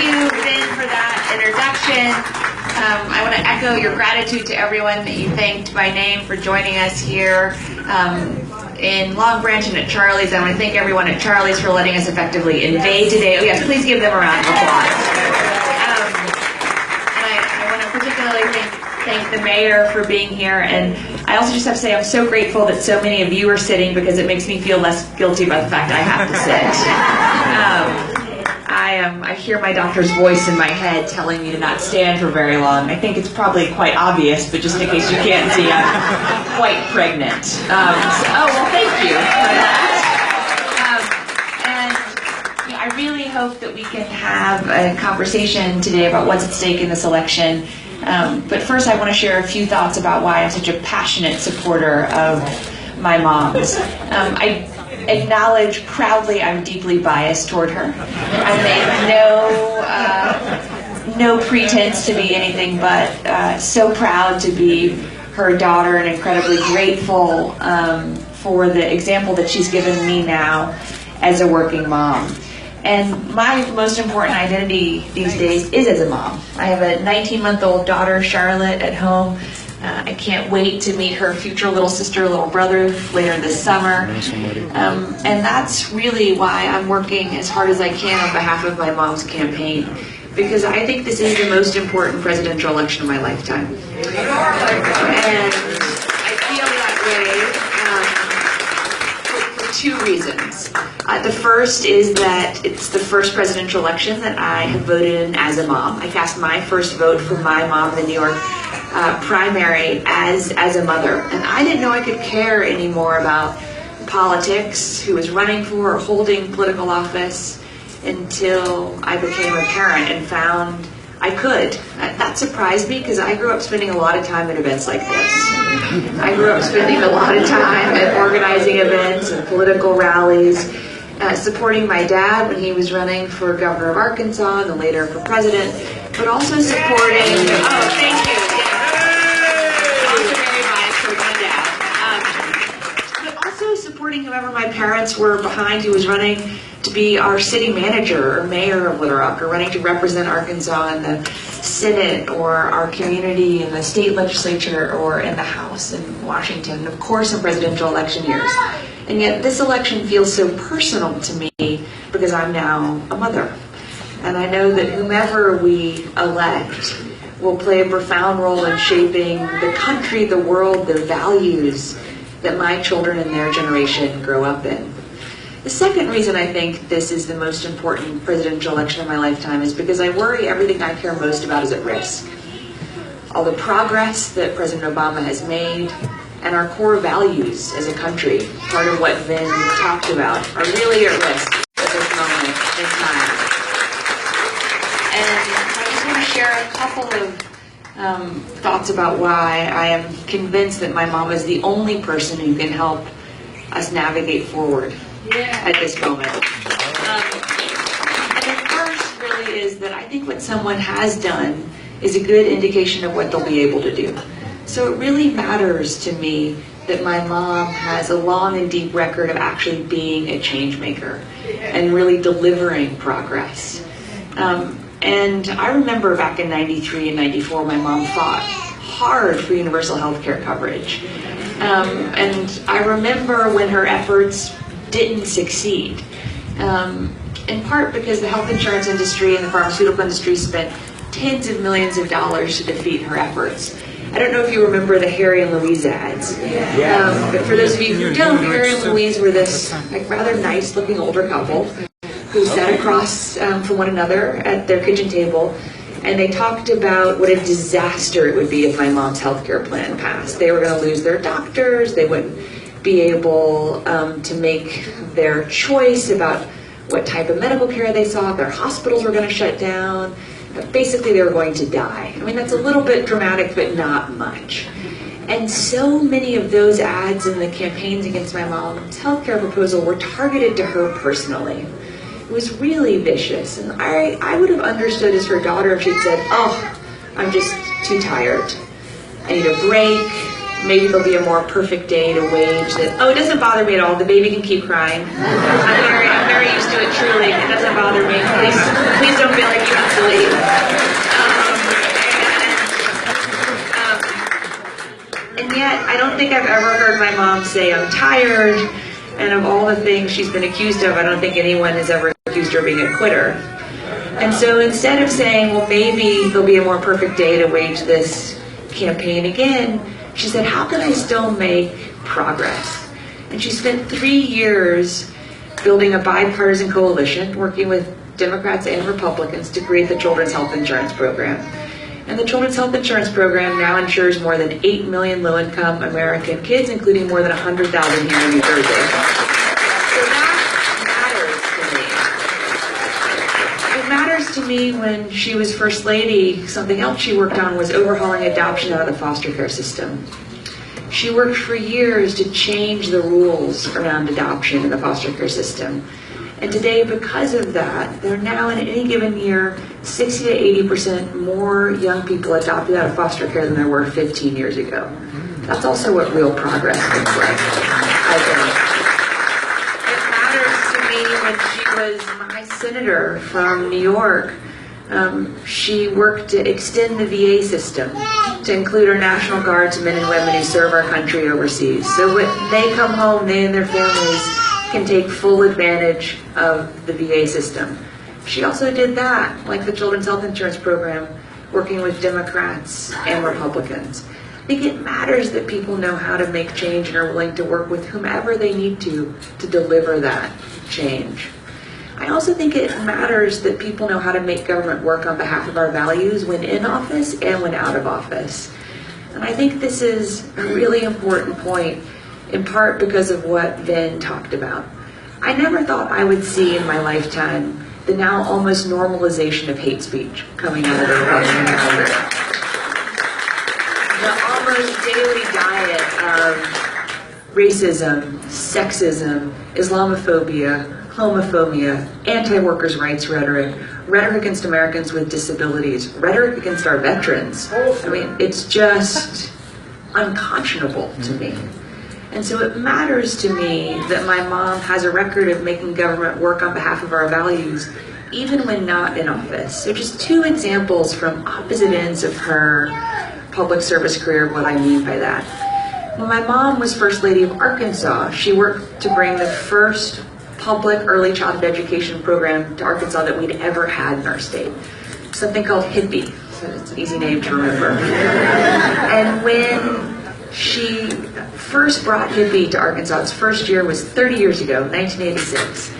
you, Vin, for that introduction. I want to echo your gratitude to everyone that you thanked by name for joining us here in Long Branch and at Charley's. I want to thank everyone at Charley's for letting us effectively invade today. Oh yes, please give them a round of applause. And I want to particularly thank the mayor for being here, and I also just have to say I'm so grateful that so many of you are sitting, because it makes me feel less guilty about the fact I have to sit. I hear my doctor's voice in my head telling me to not stand for very long. I think it's probably quite obvious, but just in case you can't see, I'm quite pregnant. Well, thank you for that. And I really hope that we can have a conversation today about what's at stake in this election. But first, I want to share a few thoughts about why I'm such a passionate supporter of my mom's. I acknowledge proudly I'm deeply biased toward her. I make no pretense to be anything but so proud to be her daughter and incredibly grateful for the example that she's given me now as a working mom. And my most important identity these days is as a mom. I have a 19-month-old daughter, Charlotte, at home. I can't wait to meet her future little sister, little brother later this summer. And that's really why I'm working as hard as I can on behalf of my mom's campaign, because I think this is the most important presidential election of my lifetime. And I feel that way for two reasons. The first is that it's the first presidential election that I have voted in as a mom. I cast my first vote for my mom in the New York primary as a mother. And I didn't know I could care anymore about politics, who was running for or holding political office, until I became a parent and found I could. That surprised me, because I grew up spending a lot of time at events like this. I grew up spending a lot of time at organizing events and political rallies, supporting my dad when he was running for governor of Arkansas and then later for president, but also supporting, thank you. Supporting whoever my parents were behind, who was running to be our city manager or mayor of Little Rock, or running to represent Arkansas in the Senate, or our community in the state legislature, or in the House in Washington, and of course in presidential election years. And yet this election feels so personal to me because I'm now a mother. And I know that whomever we elect will play a profound role in shaping the country, the world, the values that my children and their generation grow up in. The second reason I think this is the most important presidential election of my lifetime is because I worry everything I care most about is at risk. All the progress that President Obama has made and our core values as a country, part of what Vin talked about, are really at risk at this moment in time. And I just want to share a couple of thoughts about why I am convinced that my mom is the only person who can help us navigate forward at this moment. And the first really is that I think what someone has done is a good indication of what they'll be able to do. So it really matters to me that my mom has a long and deep record of actually being a change maker and really delivering progress. And I remember back in 93 and 94, my mom fought hard for universal health care coverage. And I remember when her efforts didn't succeed, in part because the health insurance industry and the pharmaceutical industry spent tens of millions of dollars to defeat her efforts. I don't know if you remember the Harry and Louise ads, but for those of you who don't, Harry and Louise were this rather nice looking older couple who sat across from one another at their kitchen table, and they talked about what a disaster it would be if my mom's healthcare plan passed. They were going to lose their doctors, they wouldn't be able to make their choice about what type of medical care they saw, their hospitals were going to shut down, basically they were going to die. I mean, that's a little bit dramatic, but not much. And so many of those ads and the campaigns against my mom's healthcare proposal were targeted to her personally. It was really vicious, and I would have understood as her daughter if she'd said, "Oh, I'm just too tired. I need a break. Maybe there'll be a more perfect day to wage that. Oh, it doesn't bother me at all. The baby can keep crying. I'm very used to it. Truly, it doesn't bother me. Please don't feel like you have to actually. And yet, I don't think I've ever heard my mom say, I'm tired, and of all the things she's been accused of, I don't think anyone has ever accused her of being a quitter. And so instead of saying, well, maybe there'll be a more perfect day to wage this campaign again, she said, how can I still make progress? And she spent 3 years building a bipartisan coalition, working with Democrats and Republicans to create the Children's Health Insurance Program. And the Children's Health Insurance Program now insures more than 8 million low-income American kids, including more than 100,000 here in New Jersey. So that matters to me. It matters to me when she was First Lady. Something else she worked on was overhauling adoption out of the foster care system. She worked for years to change the rules around adoption in the foster care system. And today, because of that, there are now in any given year 60 to 80% more young people adopted out of foster care than there were 15 years ago. That's also what real progress looks like, I think. It matters to me when she was my senator from New York. She worked to extend the VA system to include our National Guardsmen and women who serve our country overseas. So when they come home, they and their families can take full advantage of the VA system. She also did that, like the Children's Health Insurance Program, working with Democrats and Republicans. I think it matters that people know how to make change and are willing to work with whomever they need to deliver that change. I also think it matters that people know how to make government work on behalf of our values when in office and when out of office. And I think this is a really important point, in part because of what Vin talked about. I never thought I would see in my lifetime the now almost normalization of hate speech coming out of the Republican Party. The almost daily diet of racism, sexism, Islamophobia, homophobia, anti-workers' rights rhetoric, rhetoric against Americans with disabilities, rhetoric against our veterans. I mean, it's just unconscionable to me. And so it matters to me that my mom has a record of making government work on behalf of our values, even when not in office. So just 2 examples from opposite ends of her public service career of what I mean by that. When my mom was First Lady of Arkansas, she worked to bring the first public early childhood education program to Arkansas that we'd ever had in our state. Something called HIPPY. So it's an easy name to remember. And when she first brought HIPPY to Arkansas, its first year was 30 years ago, 1986.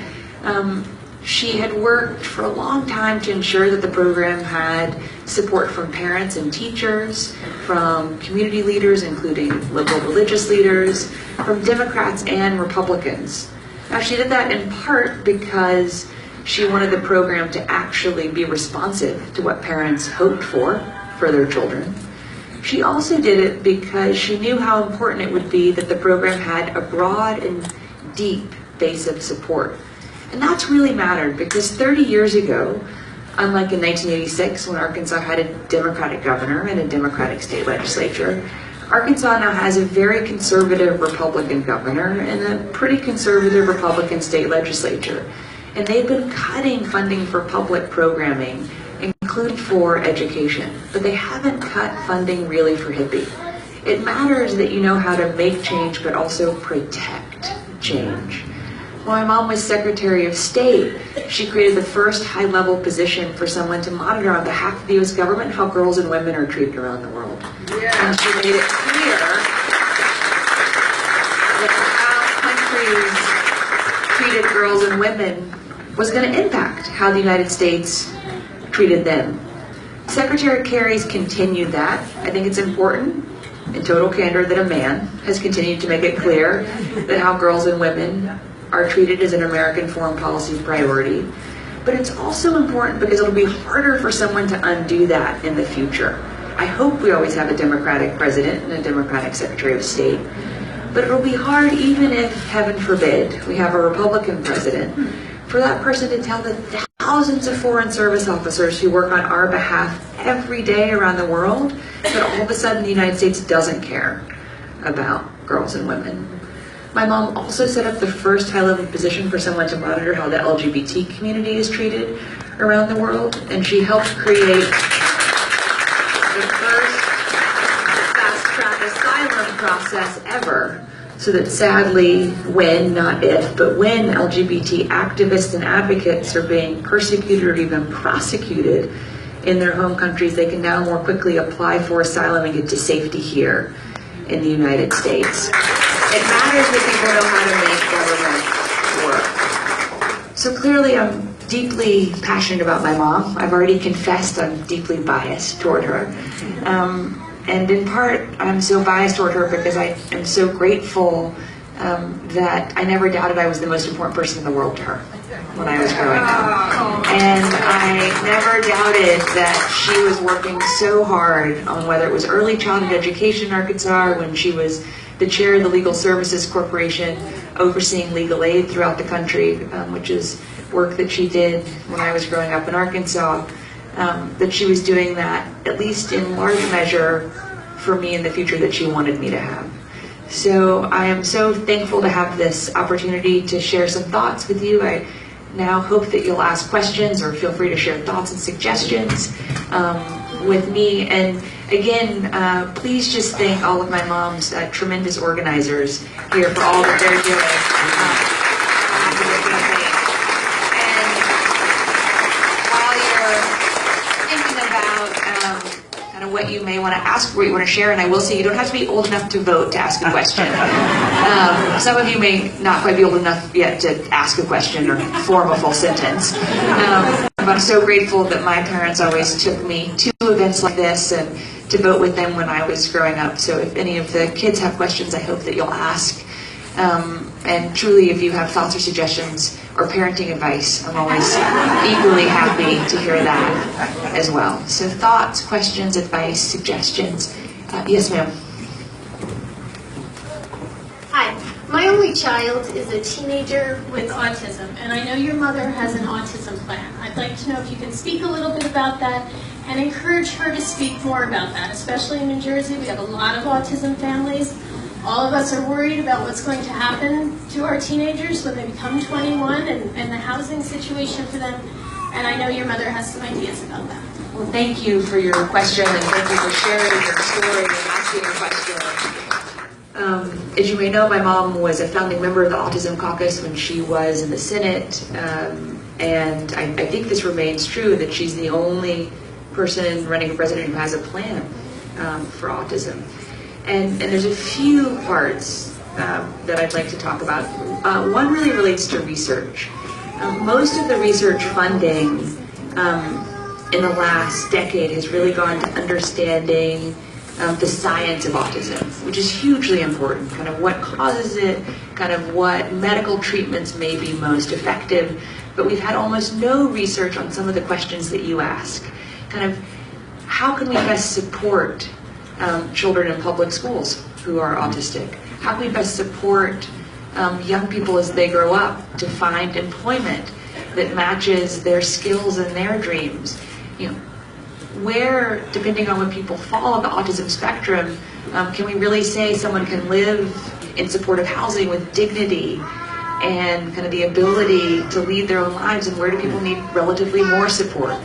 She had worked for a long time to ensure that the program had support from parents and teachers, from community leaders, including local religious leaders, from Democrats and Republicans. Now, she did that in part because she wanted the program to actually be responsive to what parents hoped for their children. She also did it because she knew how important it would be that the program had a broad and deep base of support. And that's really mattered because 30 years ago, unlike in 1986 when Arkansas had a Democratic governor and a Democratic state legislature, Arkansas now has a very conservative Republican governor and a pretty conservative Republican state legislature. And they've been cutting funding for public programming, including for education, but they haven't cut funding really for HIPPY. It matters that you know how to make change, but also protect change. When my mom was Secretary of State, she created the first high-level position for someone to monitor on behalf of the U.S. government how girls and women are treated around the world. Yeah. And she made it clear that how countries treated girls and women was going to impact how the United States treated them. Secretary Kerry's continued that. I think it's important, in total candor, that a man has continued to make it clear that how girls and women are treated as an American foreign policy priority. But it's also important because it'll be harder for someone to undo that in the future. I hope we always have a Democratic president and a Democratic Secretary of State. But it'll be hard even if, heaven forbid, we have a Republican president, for that person to tell the thousands of foreign service officers who work on our behalf every day around the world that all of a sudden the United States doesn't care about girls and women. My mom also set up the first high-level position for someone to monitor how the LGBT community is treated around the world, and she helped create the first fast-track asylum process ever, so that sadly, when, not if, but when LGBT activists and advocates are being persecuted or even prosecuted in their home countries, they can now more quickly apply for asylum and get to safety here in the United States. It matters that people know how to make government work. So clearly I'm deeply passionate about my mom. I've already confessed I'm deeply biased toward her. And in part, I'm so biased toward her because I am so grateful that I never doubted I was the most important person in the world to her when I was growing up. And I never doubted that she was working so hard on whether it was early childhood education in Arkansas, when she was the chair of the Legal Services Corporation, overseeing legal aid throughout the country, which is work that she did when I was growing up in Arkansas. That she was doing that, at least in large measure, for me in the future that she wanted me to have. So I am so thankful to have this opportunity to share some thoughts with you. I now hope that you'll ask questions or feel free to share thoughts and suggestions with me. And again, please just thank all of my mom's tremendous organizers here for all that they're doing. What you may want to ask, what you want to share, and I will say you don't have to be old enough to vote to ask a question. Some of you may not quite be old enough yet to ask a question or form a full sentence. But I'm so grateful that my parents always took me to events like this and to vote with them when I was growing up. So if any of the kids have questions, I hope that you'll ask. And truly, if you have thoughts or suggestions or parenting advice, I'm always equally happy to hear that as well. So thoughts, questions, advice, suggestions. Yes, ma'am. Hi. My only child is a teenager with autism, and I know your mother has an autism plan. I'd like to know if you can speak a little bit about that and encourage her to speak more about that, especially in New Jersey. We have a lot of autism families. All of us are worried about what's going to happen to our teenagers when they become 21 and the housing situation for them. And I know your mother has some ideas about that. Well, thank you for your question, and thank you for sharing your story and asking your question. As you may know, my mom was a founding member of the Autism Caucus when she was in the Senate. And I think this remains true, that she's the only person running for president who has a plan for autism. And there's a few parts that I'd like to talk about. One really relates to research. Most of the research funding in the last decade has really gone to understanding the science of autism, which is hugely important, kind of what causes it, kind of what medical treatments may be most effective. But we've had almost no research on some of the questions that you ask. Kind of, how can we best support children in public schools who are autistic? How can we best support young people as they grow up to find employment that matches their skills and their dreams? You know, where, depending on when people fall on the autism spectrum, can we really say someone can live in supportive housing with dignity and kind of the ability to lead their own lives, and where do people need relatively more support?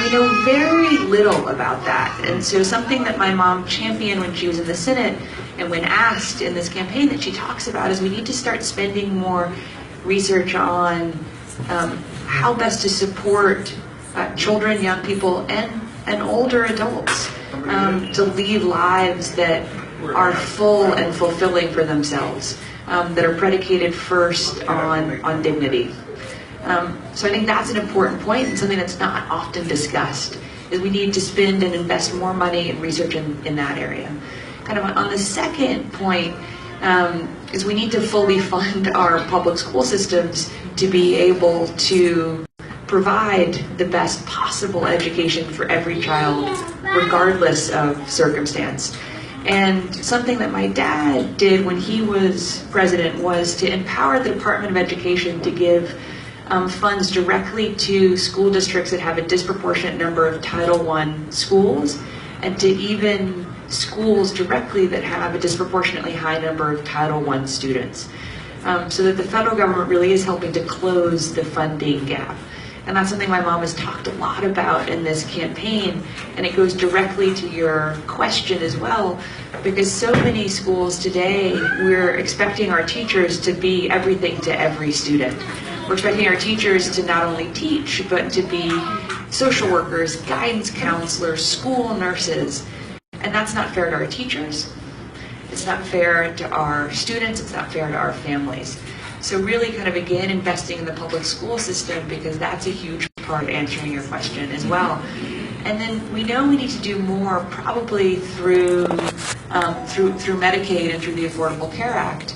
We know very little about that. And so something that my mom championed when she was in the Senate and when asked in this campaign that she talks about is we need to start spending more research on how best to support children, young people, and older adults to lead lives that are full and fulfilling for themselves, that are predicated first on dignity. So I think that's an important point, and something that's not often discussed, is we need to spend and invest more money in research in that area. Kind of on the second point, is we need to fully fund our public school systems to be able to provide the best possible education for every child, regardless of circumstance. And something that my dad did when he was president was to empower the Department of Education to give funds directly to school districts that have a disproportionate number of Title I schools, and to even schools directly that have a disproportionately high number of Title I students. So that the federal government really is helping to close the funding gap. And that's something my mom has talked a lot about in this campaign, and it goes directly to your question as well, because so many schools today, we're expecting our teachers to be everything to every student. We're expecting our teachers to not only teach, but to be social workers, guidance counselors, school nurses. And that's not fair to our teachers. It's not fair to our students. It's not fair to our families. So really kind of, again, investing in the public school system, because that's a huge part of answering your question as well. And then we know we need to do more, probably through Medicaid and through the Affordable Care Act,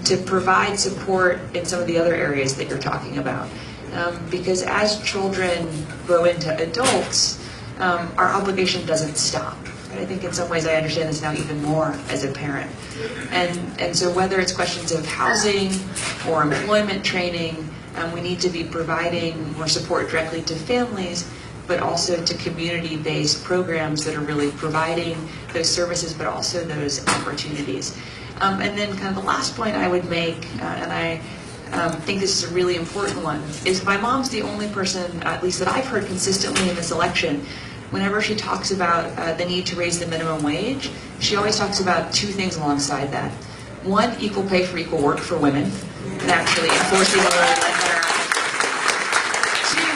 to provide support in some of the other areas that you're talking about. Because as children grow into adults, our obligation doesn't stop. I think in some ways I understand this now even more as a parent. And so whether it's questions of housing or employment training, we need to be providing more support directly to families, but also to community-based programs that are really providing those services, but also those opportunities. And then kind of the last point I would make, and I think this is a really important one, is my mom's the only person, at least that I've heard consistently in this election, whenever she talks about the need to raise the minimum wage, she always talks about two things alongside that. One, equal pay for equal work for women, and actually enforcing a little bit better. Two,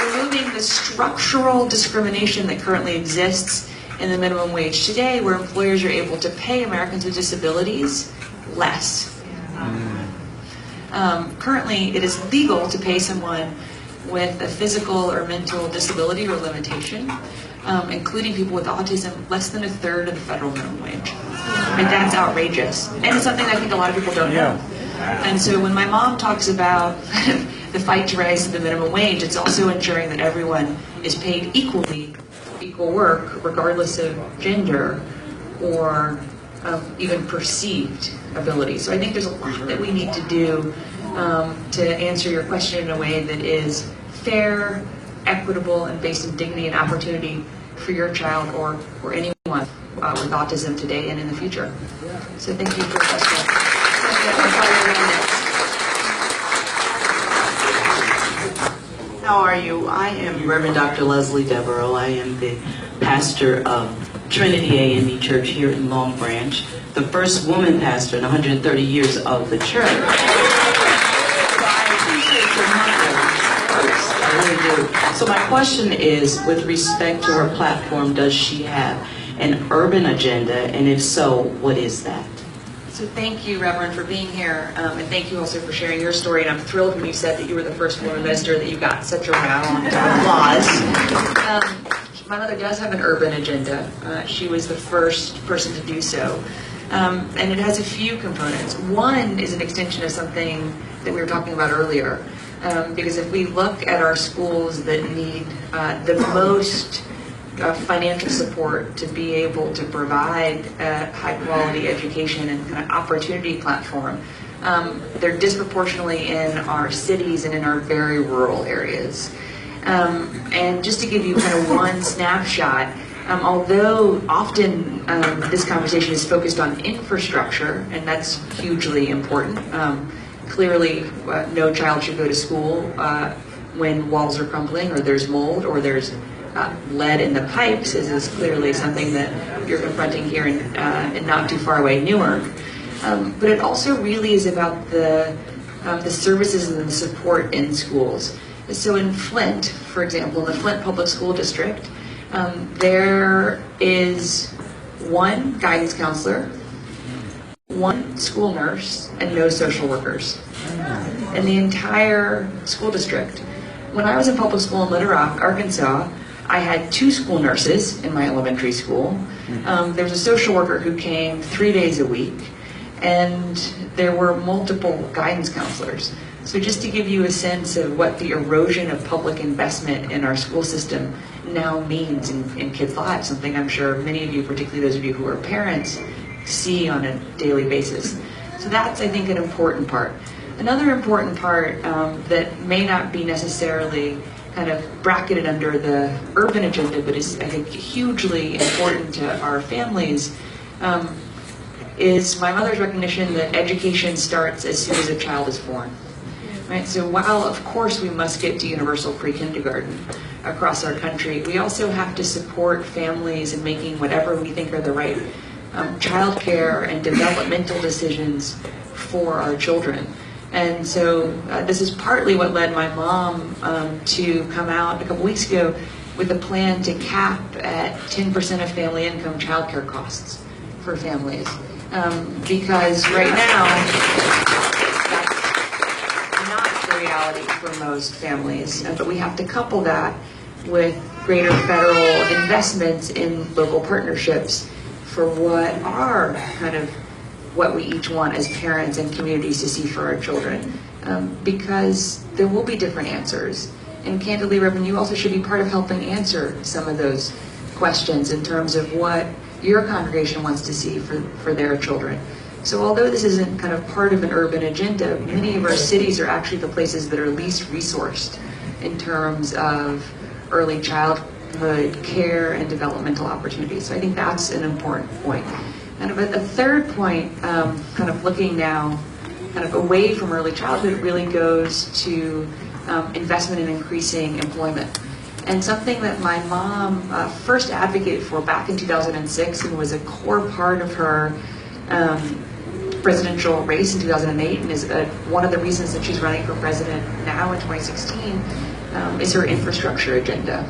removing the structural discrimination that currently exists in the minimum wage today, where employers are able to pay Americans with disabilities less. Currently, it is legal to pay someone with a physical or mental disability or limitation, including people with autism, less than a third of the federal minimum wage. And that's outrageous. And it's something I think a lot of people don't know. And so when my mom talks about the fight to raise the minimum wage, it's also ensuring that everyone is paid equally for equal work, regardless of gender or even perceived ability. So I think there's a lot that we need to do to answer your question in a way that is fair, equitable, and based in dignity and opportunity for your child or anyone with autism today and in the future. So thank you for the question. How are you? I am Reverend Dr. Leslie Devereaux. I am the pastor of Trinity A&E Church here in Long Branch, the first woman pastor in 130 years of the church. So my question is, with respect to her platform, does she have an urban agenda? And if so, what is that? So thank you, Reverend, for being here, and thank you also for sharing your story. And I'm thrilled when you said that you were the first woman minister, that you got such a round of applause. My mother does have an urban agenda. She was the first person to do so. And it has a few components. One is an extension of something that we were talking about earlier. Because if we look at our schools that need the most financial support to be able to provide a high-quality education and kind of opportunity platform, they're disproportionately in our cities and in our very rural areas. And just to give you kind of one snapshot, although often this conversation is focused on infrastructure, and that's hugely important. Clearly, no child should go to school when walls are crumbling or there's mold or there's lead in the pipes. This is clearly something that you're confronting here in not too far away Newark. But it also really is about the services and the support in schools. So in Flint, for example, in the Flint Public School District, there is one guidance counselor, one school nurse, and no social workers in the entire school district. When I was in public school in Little Rock, Arkansas, I had 2 school nurses in my elementary school. There was a social worker who came 3 days a week, and there were multiple guidance counselors. So just to give you a sense of what the erosion of public investment in our school system now means in kids' lives, something I'm sure many of you, particularly those of you who are parents, see on a daily basis. So that's, I think, an important part. Another important part that may not be necessarily kind of bracketed under the urban agenda, but is, I think, hugely important to our families, is my mother's recognition that education starts as soon as a child is born. Right? So while, of course, we must get to universal pre-kindergarten across our country, we also have to support families in making whatever we think are the right childcare and developmental decisions for our children. And so this is partly what led my mom to come out a couple weeks ago with a plan to cap at 10% of family income childcare costs for families. Because right now, that's not the reality for most families. But we have to couple that with greater federal investments in local partnerships for what are kind of what we each want as parents and communities to see for our children. Because there will be different answers. And candidly, Reverend, you also should be part of helping answer some of those questions in terms of what your congregation wants to see for their children. So although this isn't kind of part of an urban agenda, many of our cities are actually the places that are least resourced in terms of early childhood care and developmental opportunities. So I think that's an important point. And a third point, kind of looking now kind of away from early childhood, really goes to investment in increasing employment. And something that my mom first advocated for back in 2006 and was a core part of her presidential race in 2008 and is one of the reasons that she's running for president now in 2016 is her infrastructure agenda.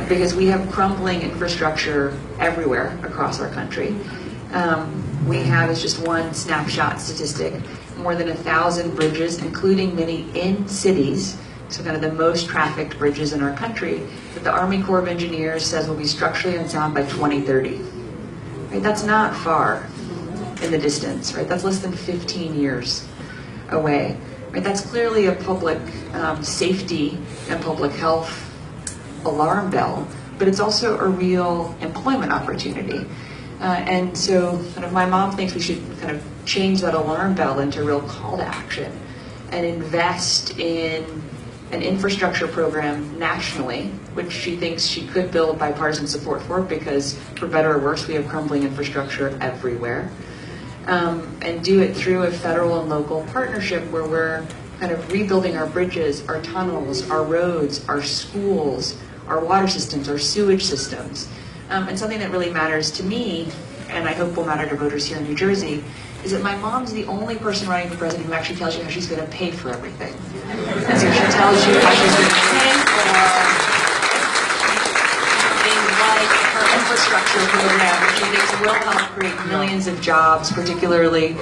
Because we have crumbling infrastructure everywhere across our country. We have, as just one snapshot statistic, more than 1,000 bridges, including many in cities, so kind of the most trafficked bridges in our country, that the Army Corps of Engineers says will be structurally unsound by 2030. Right? That's not far in the distance, right? That's less than 15 years away. Right? That's clearly a public safety and public health alarm bell, but it's also a real employment opportunity. And so kind of my mom thinks we should kind of change that alarm bell into a real call to action and invest in an infrastructure program nationally, which she thinks she could build bipartisan support for because, for better or worse, we have crumbling infrastructure everywhere. And do it through a federal and local partnership where we're kind of rebuilding our bridges, our tunnels, our roads, our schools, our water systems, our sewage systems. And something that really matters to me, and I hope will matter to voters here in New Jersey, is that my mom's the only person running for president who actually tells you how she's going to pay for everything. And so she tells you how she's going to pay for things like her infrastructure program, which she thinks will help create millions of jobs, particularly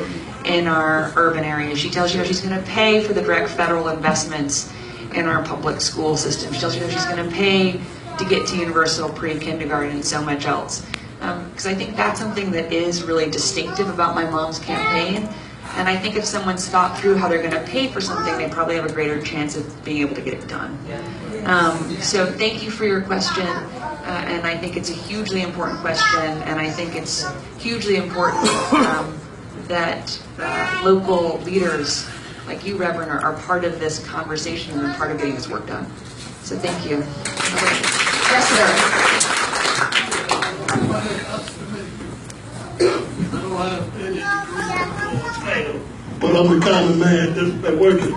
in our urban areas. She tells you how she's going to pay for the direct federal investments in our public school system. She tells you how she's going to pay to get to universal pre-kindergarten and so much else. Because I think that's something that is really distinctive about my mom's campaign. And I think if someone's thought through how they're going to pay for something, they probably have a greater chance of being able to get it done. So thank you for your question. And I think it's a hugely important question. And I think it's hugely important that local leaders like you, Reverend, are part of this conversation and part of getting this work done. So thank you. Yes, sir. But I'm the kind of man that's been working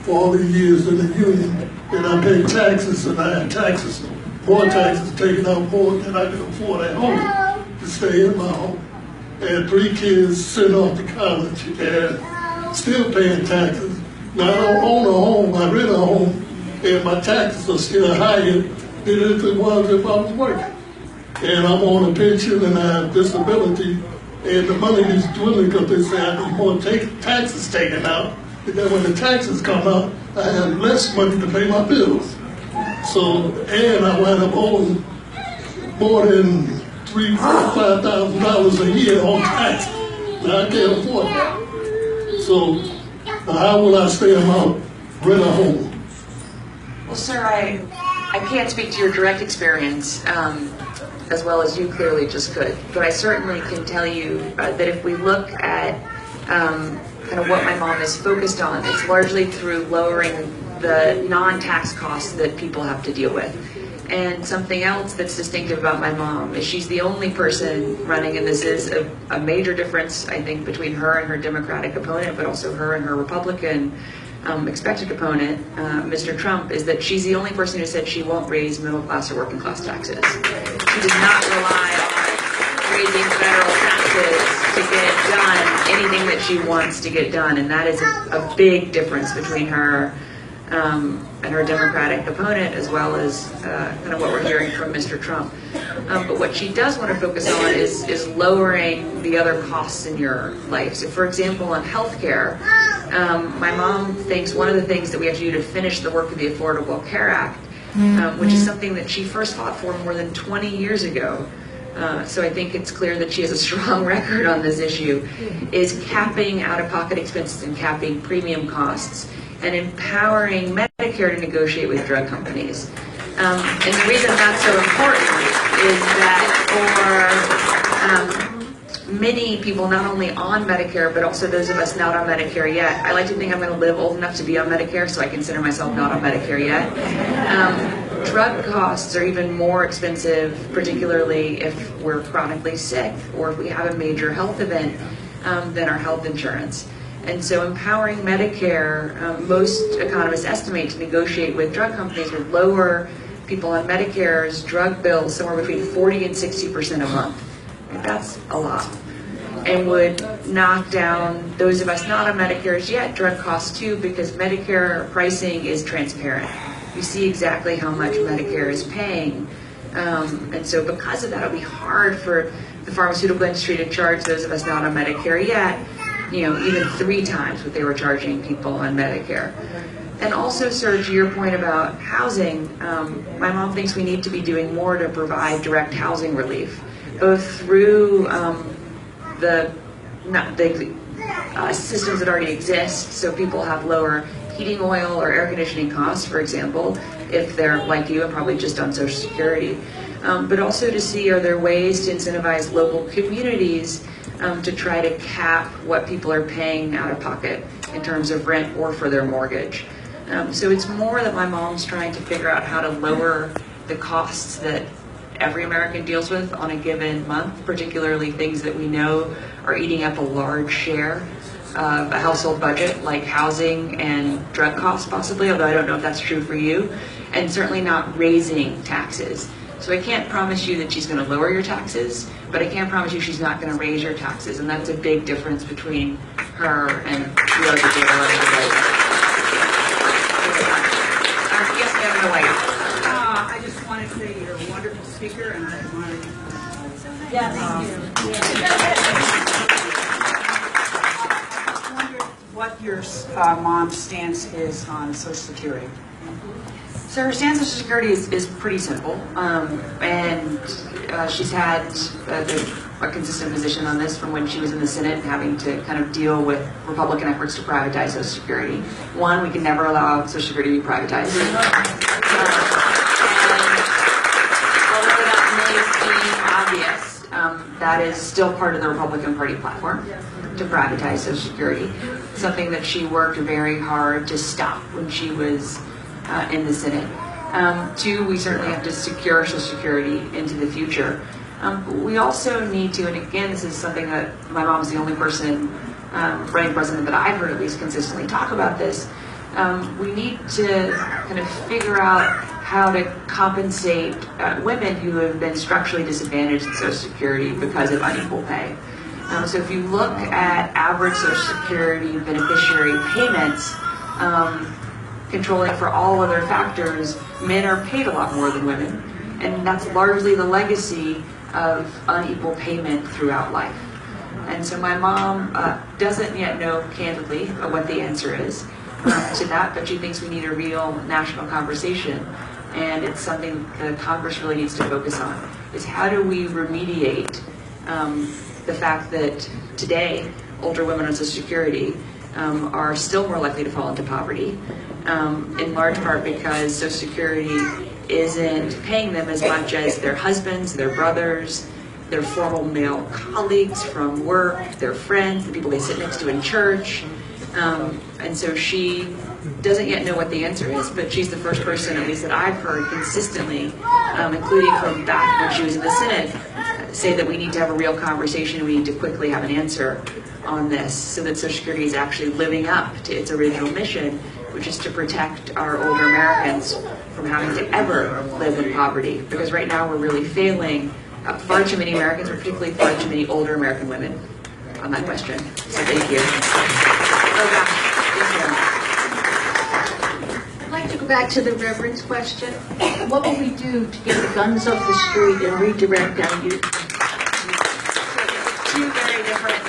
for all these years in the union, and I pay taxes, and I have taxes, more taxes taken out more than I can afford at home to stay in my home. And 3 kids sent off to college and still paying taxes. Now I don't own a home, I rent a home, and my taxes are still higher than if it was if I was working. And I'm on a pension and I have disability, and the money is dwindling because they say I need more taxes taken out. And then when the taxes come out, I have less money to pay my bills. So, and I wind up owing more than $3,000, $5,000 a year on taxes. Now I can't afford that. So, how will I stay in my rent a home? Well, sir, I can't speak to your direct experience as well as you clearly just could, but I certainly can tell you that if we look at kind of what my mom is focused on, it's largely through lowering the non-tax costs that people have to deal with. And something else that's distinctive about my mom is she's the only person running, and this is a major difference, I think, between her and her Democratic opponent, but also her and her Republican expected opponent, Mr. Trump, is that she's the only person who said she won't raise middle class or working class taxes. She does not rely on raising federal taxes to get done anything that she wants to get done, and that is a big difference between her and her Democratic opponent, as well as kind of what we're hearing from Mr. Trump. But what she does want to focus on is lowering the other costs in your life. So, for example, on healthcare, my mom thinks one of the things that we have to do to finish the work of the Affordable Care Act, which is something that she first fought for more than 20 years ago. So I think it's clear that she has a strong record on this issue, is capping out-of-pocket expenses and capping premium costs, and empowering Medicare to negotiate with drug companies. And the reason that's so important is that for many people, not only on Medicare, but also those of us not on Medicare yet, I like to think I'm going to live old enough to be on Medicare, so I consider myself not on Medicare yet. Drug costs are even more expensive, particularly if we're chronically sick or if we have a major health event, than our health insurance. And so empowering Medicare, most economists estimate to negotiate with drug companies would lower people on Medicare's drug bills somewhere between 40 and 60% a month. That's a lot. And would knock down those of us not on Medicare's yet drug costs too, because Medicare pricing is transparent. You see exactly how much Medicare is paying. And so because of that, it'll be hard for the pharmaceutical industry to charge those of us not on Medicare yet, even 3 times what they were charging people on Medicare. And also, sir, to your point about housing, my mom thinks we need to be doing more to provide direct housing relief, both through the systems that already exist, so people have lower heating oil or air conditioning costs, for example, if they're like you and probably just on Social Security, but also to see, are there ways to incentivize local communities to try to cap what people are paying out of pocket in terms of rent or for their mortgage. So it's more that my mom's trying to figure out how to lower the costs that every American deals with on a given month, particularly things that we know are eating up a large share of a household budget, like housing and drug costs possibly, although I don't know if that's true for you, and certainly not raising taxes. So I can't promise you that she's going to lower your taxes, but I can promise you she's not going to raise your taxes, and that's a big difference between her and the other people yes, ma'am, in the White House. I just want to say you're a wonderful speaker, and I want to. Yeah, thank you. I wonder what your mom's stance is on Social Security. So her stance on Social Security is pretty simple, and she's had a consistent position on this from when she was in the Senate, having to kind of deal with Republican efforts to privatize Social Security. One, we can never allow Social Security to be privatized. And although that may seem obvious, that is still part of the Republican Party platform, to privatize Social Security, something that she worked very hard to stop when she was in the Senate. 2, we certainly have to secure Social Security into the future. We also need to, and again, this is something that my mom's the only person running president that I've heard at least consistently talk about this. We need to kind of figure out how to compensate women who have been structurally disadvantaged in Social Security because of unequal pay. So if you look at average Social Security beneficiary payments, controlling for all other factors, men are paid a lot more than women, and that's largely the legacy of unequal payment throughout life. And so my mom doesn't yet know candidly what the answer is to that, but she thinks we need a real national conversation, and it's something the Congress really needs to focus on, is how do we remediate the fact that today older women on Social Security are still more likely to fall into poverty, in large part because Social Security isn't paying them as much as their husbands, their brothers, their former male colleagues from work, their friends, the people they sit next to in church. And so she doesn't yet know what the answer is, but she's the first person, at least that I've heard consistently, including from back when she was in the Senate, say that we need to have a real conversation, we need to quickly have an answer on this so that Social Security is actually living up to its original mission, which is to protect our older Americans from having to ever live in poverty. Because right now we're really failing far too many Americans, particularly far too many older American women on that question. So thank you. Oh, gosh. Thank you. I'd like to go back to the Reverend's question. What will we do to get the guns off the street and redirect our youth? Two very different,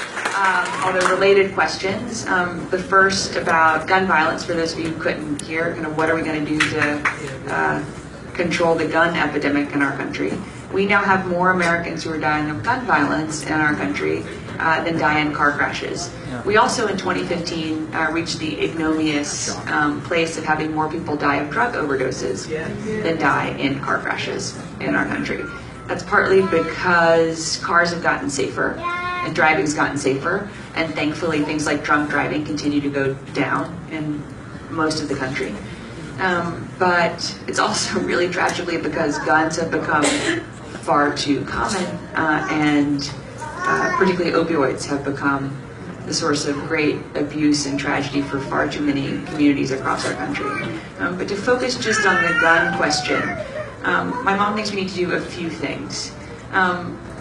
although related questions. The first about gun violence, for those of you who couldn't hear, kind of what are we going to do to control the gun epidemic in our country. We now have more Americans who are dying of gun violence in our country than die in car crashes. We also, in 2015, reached the ignominious place of having more people die of drug overdoses than die in car crashes in our country. That's partly because cars have gotten safer and driving's gotten safer, and thankfully things like drunk driving continue to go down in most of the country. But it's also really tragically because guns have become far too common, and particularly opioids have become the source of great abuse and tragedy for far too many communities across our country. But to focus just on the gun question, my mom thinks we need to do a few things.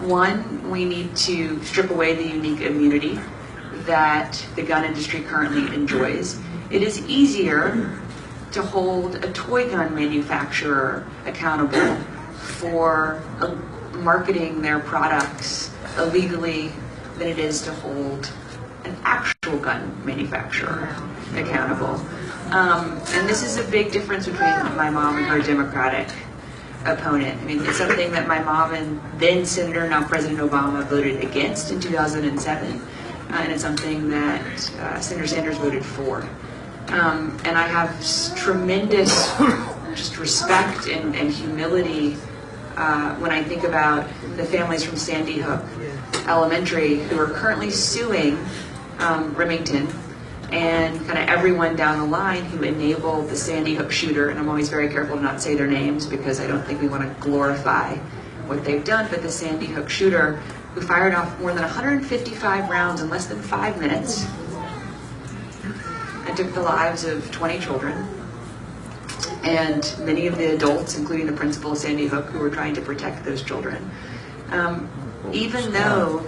One, we need to strip away the unique immunity that the gun industry currently enjoys. It is easier to hold a toy gun manufacturer accountable for marketing their products illegally than it is to hold an actual gun manufacturer accountable. And this is a big difference between my mom and her Democratic opponent. I mean, it's something that my mom and then Senator, now President Obama, voted against in 2007, and it's something that Senator Sanders voted for. And I have tremendous just respect and humility when I think about the families from Sandy Hook Elementary who are currently suing Remington and kind of everyone down the line who enabled the Sandy Hook shooter, and I'm always very careful to not say their names because I don't think we want to glorify what they've done, but the Sandy Hook shooter who fired off more than 155 rounds in less than 5 minutes and took the lives of 20 children and many of the adults, including the principal of Sandy Hook, who were trying to protect those children. Even though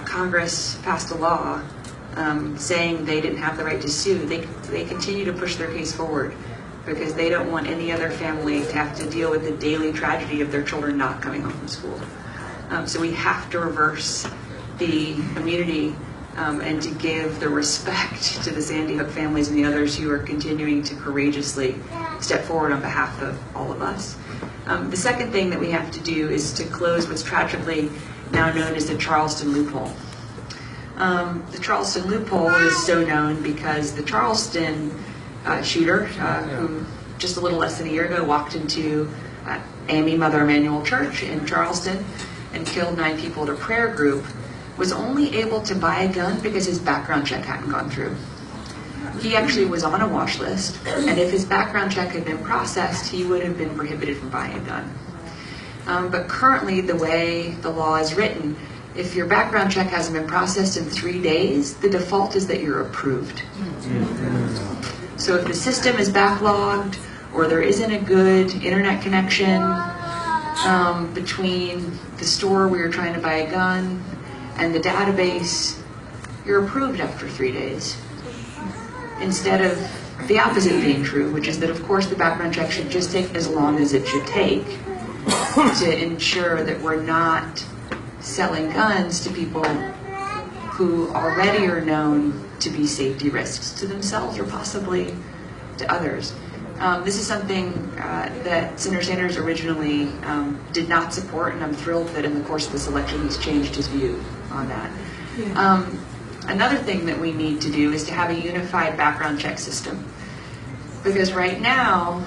Congress passed a law saying they didn't have the right to sue, they continue to push their case forward because they don't want any other family to have to deal with the daily tragedy of their children not coming home from school. So we have to reverse the immunity and to give the respect to the Sandy Hook families and the others who are continuing to courageously step forward on behalf of all of us. The second thing that we have to do is to close what's tragically now known as the Charleston loophole. The Charleston loophole is so known because the Charleston shooter, who just a little less than a year ago walked into AME Mother Emanuel Church in Charleston and killed 9 people at a prayer group, was only able to buy a gun because his background check hadn't gone through. He actually was on a watch list, and if his background check had been processed, he would have been prohibited from buying a gun. But currently, the way the law is written, if your background check hasn't been processed in 3 days, the default is that you're approved. So if the system is backlogged, or there isn't a good internet connection between the store where you're trying to buy a gun and the database, you're approved after 3 days. Instead of the opposite being true, which is that of course the background check should just take as long as it should take to ensure that we're not selling guns to people who already are known to be safety risks to themselves or possibly to others. This is something that Senator Sanders originally did not support, and I'm thrilled that in the course of this election he's changed his view on that. Another thing that we need to do is to have a unified background check system. Because right now,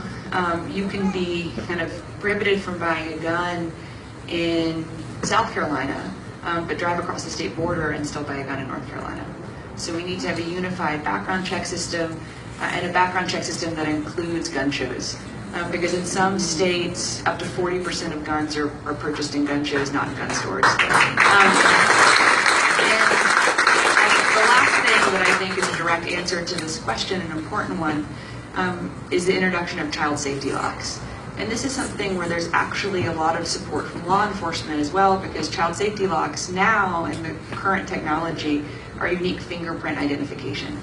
you can be kind of prohibited from buying a gun in South Carolina, but drive across the state border and still buy a gun in North Carolina. So we need to have a unified background check system and a background check system that includes gun shows. Because in some states, up to 40% of guns are purchased in gun shows, not in gun stores. And the last thing that I think is a direct answer to this question, an important one, is the introduction of child safety locks. And this is something where there's actually a lot of support from law enforcement as well, because child safety locks now in the current technology are unique fingerprint identification.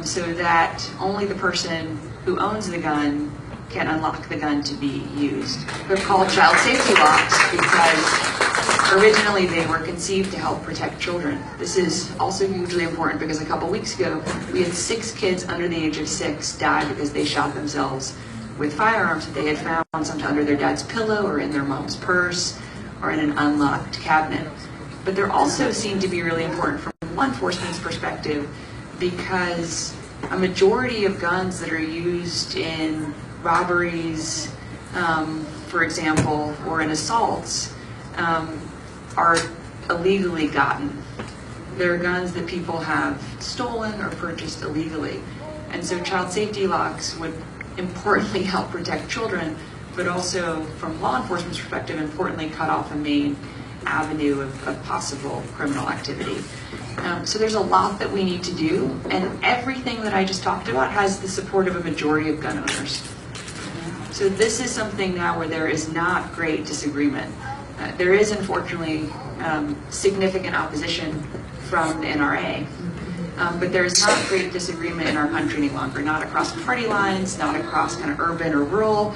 So that only the person who owns the gun can unlock the gun to be used. They're called child safety locks because originally they were conceived to help protect children. This is also hugely important because a couple weeks ago we had 6 kids under the age of 6 die because they shot themselves with firearms that they had found sometimes under their dad's pillow or in their mom's purse or in an unlocked cabinet. But they're also seen to be really important from law enforcement's perspective because a majority of guns that are used in robberies, for example, or in assaults, are illegally gotten. They're guns that people have stolen or purchased illegally. And so child safety locks would importantly help protect children, but also from law enforcement's perspective, importantly cut off a main avenue of possible criminal activity. So there's a lot that we need to do, and everything that I just talked about has the support of a majority of gun owners. So this is something now where there is not great disagreement. There is unfortunately significant opposition from the NRA, but there is not great disagreement in our country any longer, not across party lines, not across kind of urban or rural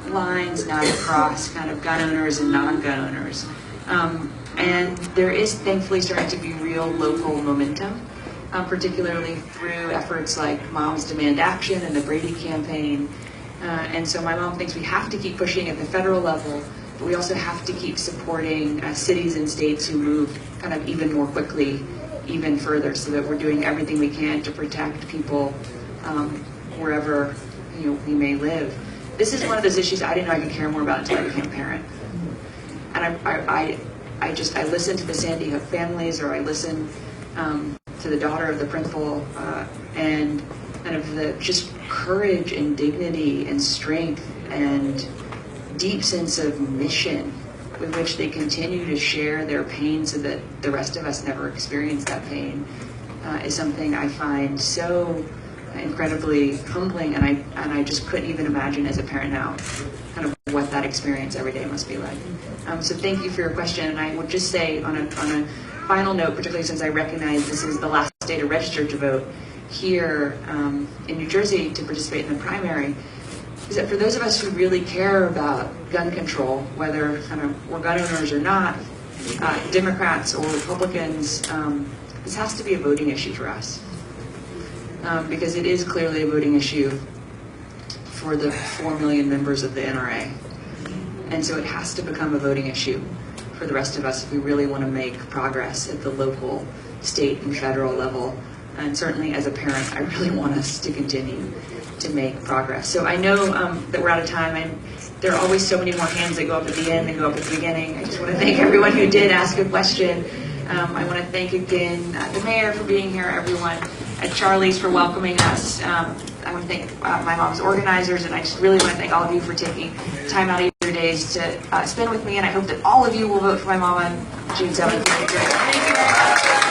lines, not across kind of gun owners and non-gun owners. And there is thankfully starting to be real local momentum, particularly through efforts like Moms Demand Action and the Brady campaign. And so my mom thinks we have to keep pushing at the federal level, but we also have to keep supporting cities and states who move kind of even more quickly, even further, so that we're doing everything we can to protect people wherever we may live. This is one of those issues I didn't know I could care more about until I became a parent. And I listen to the Sandy Hook families, or I listen to the daughter of the principal, and kind of the just courage and dignity and strength and deep sense of mission with which they continue to share their pain so that the rest of us never experience that pain is something I find so incredibly humbling, and I just couldn't even imagine as a parent now kind of what that experience every day must be like. So thank you for your question, and I would just say on a final note, particularly since I recognize this is the last day to register to vote here in New Jersey to participate in the primary, is that for those of us who really care about gun control, whether kind of we're gun owners or not, Democrats or Republicans, this has to be a voting issue for us. Because it is clearly a voting issue for the 4 million members of the NRA. And so it has to become a voting issue for the rest of us if we really want to make progress at the local, state, and federal level. And certainly as a parent, I really want us to continue to make progress. So I know that we're out of time, and there are always so many more hands that go up at the end than go up at the beginning. I just want to thank everyone who did ask a question. I want to thank again the mayor for being here, everyone at Charley's for welcoming us. I want to thank my mom's organizers, and I just really want to thank all of you for taking time out of your days to spend with me, and I hope that all of you will vote for my mom on June 7th.